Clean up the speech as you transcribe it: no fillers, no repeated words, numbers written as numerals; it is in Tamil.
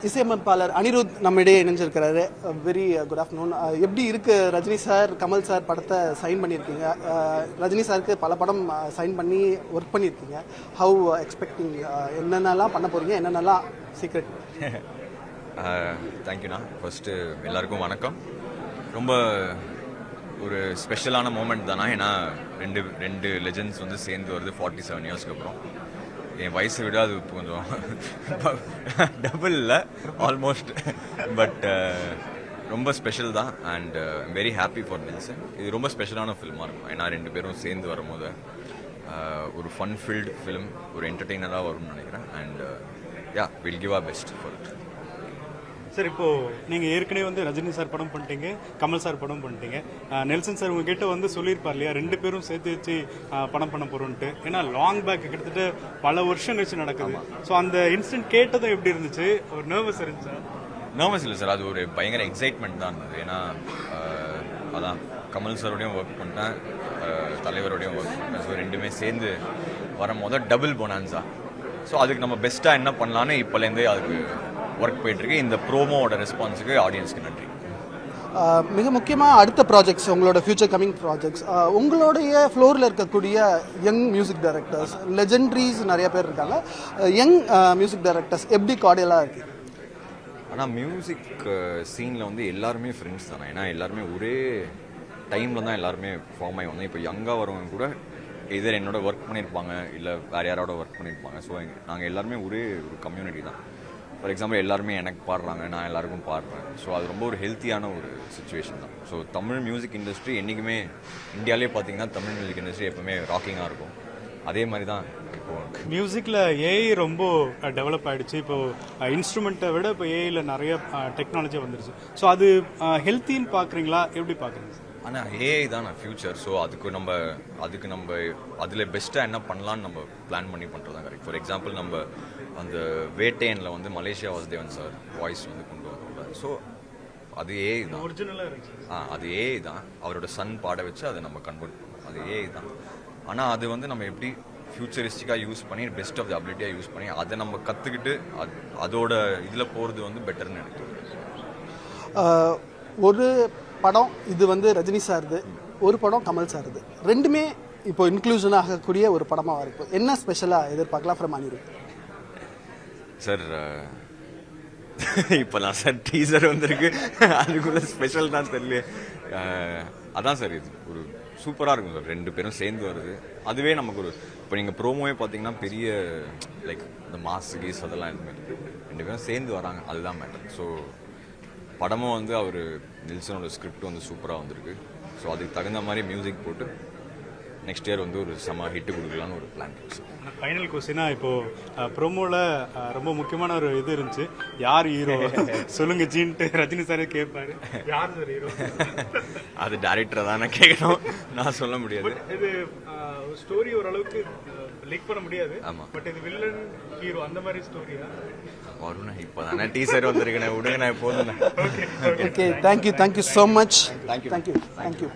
இசையமைப்பாளர் அனிருத் நம்மிடையே இணைஞ்சிருக்கிறாரு. Very good afternoon. எப்படி இருக்கு ரஜினி சார் கமல் சார் படத்தை சைன் பண்ணியிருக்கீங்க? ரஜினி சாருக்கு பல படம் சைன் பண்ணி ஒர்க் பண்ணியிருக்கீங்க. How expecting? என்னென்னலாம் பண்ண போறீங்க? என்னென்னலாம் சீக்ரெட்? தேங்க்யூண்ணா. ஃபர்ஸ்ட்டு எல்லாருக்கும் வணக்கம். ரொம்ப ஒரு ஸ்பெஷலான மூமெண்ட் தானா, ஏன்னா ரெண்டு லெஜெண்ட்ஸ் வந்து சேர்ந்து வருது 47 இயர்ஸ்க்கு அப்புறம். என் வயசை விட அது கொஞ்சம் டபுள் இல்லை, ஆல்மோஸ்ட். பட் ரொம்ப ஸ்பெஷல் தான். And very happy for Nelson. இது ரொம்ப ஸ்பெஷலான ஃபில்மாக இருக்கும், ஏன்னா ரெண்டு பேரும் சேர்ந்து வரும்போது ஒரு ஃபன் ஃபில்டு ஃபிலிம், ஒரு என்டர்டெய்னராக வரும்னு நினைக்கிறேன். And will give our best for it. Sir, இப்போது நீங்கள் ஏற்கனவே வந்து ரஜினி சார் படம் பண்ணிட்டீங்க, கமல் சார் படம் பண்ணிட்டீங்க. நெல்சன் சார் உங்ககிட்ட வந்து சொல்லியிருப்பார் இல்லையா, ரெண்டு பேரும் சேர்த்து வச்சு படம் பண்ண போகிறோன்ட்டு. ஏன்னா லாங் பேக் கிட்டத்தட்ட பல வருஷம் கழிச்சு நடக்குது. ஸோ அந்த இன்சிடென்ட் கேட்டதும் எப்படி இருந்துச்சு? ஒரு நர்வஸ் இருந்துச்சா? நர்வஸ் இல்லை சார், அது ஒரு பயங்கர எக்ஸைட்மெண்ட் தான் இருந்தது. ஏன்னா அதான் கமல் சாரோடையும் ஒர்க் பண்ணிட்டேன், தலைவரோடையும் ஒர்க் பண்ணிட்டேன். ஸோ ரெண்டுமே சேர்ந்து வரும்போது டபுள் போனான்ஸா. ஸோ அதுக்கு நம்ம பெஸ்ட்டாக என்ன பண்ணலான்னு இப்போலேருந்தே அதுக்கு ஒர்க் போயிட்டுருக்கு. இந்த ப்ரோமோவோட ரெஸ்பான்ஸுக்கு ஆடியன்ஸ்க்கு நன்றி. மிக முக்கியமாக அடுத்த ப்ராஜெக்ட்ஸ், உங்களோட ஃபியூச்சர் கமிங் ப்ராஜெக்ட்ஸ், உங்களுடைய ஃப்ளோரில் இருக்கக்கூடிய யங் மியூசிக் டைரக்டர்ஸ், லெஜெண்ட்ரிஸ் நிறைய பேர் இருக்காங்க. யங் மியூசிக் டைரக்டர்ஸ் எப்படி கார்டியலாக இருக்குது? ஆனால் மியூசிக் சீனில் வந்து எல்லாருமே ஃப்ரெண்ட்ஸ் தானே, ஏன்னா எல்லாருமே ஒரே டைமில் தான் எல்லாருமே ஃபார்ம் ஆகி வந்தோம். இப்போ யங்காக வரவங்க கூட எதிர் என்னோட ஒர்க் பண்ணியிருப்பாங்க, இல்லை வேறு யாரோட ஒர்க் பண்ணியிருப்பாங்க. ஸோ நாங்கள் எல்லாருமே ஒரே ஒரு கம்யூனிட்டி தான். ஃபார் எக்ஸாம்பிள் எல்லாருமே எனக்கு பாடுறாங்க, நான் எல்லாருக்கும் பாடுறேன். ஸோ அது ரொம்ப ஒரு ஹெல்த்தியான ஒரு சுச்சுவேஷன் தான். ஸோ தமிழ் மியூசிக் இண்டஸ்ட்ரி என்றைக்குமே இந்தியாவிலே பார்த்தீங்கன்னா தமிழ் மியூசிக் இண்டஸ்ட்ரி எப்பவுமே ராக்கிங்காக இருக்கும். அதே மாதிரி தான் இப்போது மியூசிக்கில் ஏஐ ரொம்ப டெவலப் ஆகிடுச்சு. இப்போது இன்ஸ்ட்ருமெண்ட்டை விட இப்போ ஏஐயில் நிறைய டெக்னாலஜி வந்துருச்சு. ஸோ அது ஹெல்த்தின்னு பார்க்குறீங்களா, எப்படி பார்க்குறீங்க? ஆனால் ஏஐ தான் ஃபியூச்சர். ஸோ அதுக்கு நம்ம அதில் பெஸ்ட்டாக என்ன பண்ணலான்னு நம்ம பிளான் பண்ணி பண்ணுறது தான் கரெக்ட். ஃபார் எக்ஸாம்பிள் நம்ம அந்த வேட்டையனில் வந்து மலேசியா வாசுதேவன் சார் வாய்ஸ் வந்து கொண்டு வரோம். ஸோ அது ஏஐ தான், ஒரிஜினலாக இருந்துச்சு. அது ஏஐ தான். அவரோட சன் பாட வச்சு அதை நம்ம கன்வெர்ட் பண்ணோம், அது ஏஐ தான். ஆனால் அது வந்து நம்ம எப்படி ஃபியூச்சரிஸ்டிக்காக யூஸ் பண்ணி, பெஸ்ட் ஆஃப் த அபிலிட்டியாக யூஸ் பண்ணி அதை நம்ம கற்றுக்கிட்டு அதோட இதில் போகிறது வந்து பெட்டர்னு எனக்கு தோணுது. ஒரு படம் இது வந்து ரஜினி சார்து, ஒரு படம் கமல் சார்து, ரெண்டுமே இப்போ இன்க்ளூஷன் ஆகக்கூடிய ஒரு படமாக இருக்கும். என்ன ஸ்பெஷலாக எதிர்பார்க்கலாம் ஃப்ரம் அனிருத் சார்? இப்போலாம் சார் டீசர் வந்திருக்கு, அதுக்குள்ள ஸ்பெஷல் தான் தெரியல. அதான் சார், இது ஒரு சூப்பராக இருக்கும் சார். ரெண்டு பேரும் சேர்ந்து வருது, அதுவே நமக்கு ஒரு, இப்போ நீங்கள் ப்ரோமோவே பார்த்தீங்கன்னா பெரிய லைக் இந்த மாஸ் கீஸ் அதெல்லாம் எதுவுமே ரெண்டு பேரும் சேர்ந்து வராங்க, அதுதான் மேட்டர். ஸோ படமும் வந்து அவர் நெல்சனோட ஸ்கிரிப்ட் வந்து சூப்பராக வந்திருக்கு. ஸோ அதுக்கு தகுந்த மாதிரி மியூசிக் போட்டு நெக்ஸ்ட் இயர் வந்து ஒரு செம ஹிட்டு கொடுக்கலான்னு ஒரு பிளான் இருந்துச்சு. ஃபைனல் கொஸ்டினாக இப்போது ப்ரோமோவில் ரொம்ப முக்கியமான ஒரு இது இருந்துச்சு, யார் ஹீரோ சொல்லுங்க ஜீன்ட்டு ரஜினி சாரே கேட்பாரு, யார் சார் ஹீரோ? அது டேரக்டரை தானே கேட்கணும், நான் சொல்ல முடியாது. இது ஸ்டோரி ஓரளவுக்கு லீக் பண்ண முடியாது. ஆமாம், பட் இது வில்லன் ஹீரோ அந்த மாதிரி ஸ்டோரியா வரும்ண்ணா? இப்போ தானே டீசர் வந்திருக்கேன், விடுங்கண்ணா போதுண்ணா. Okay, thank you so much. Thank you.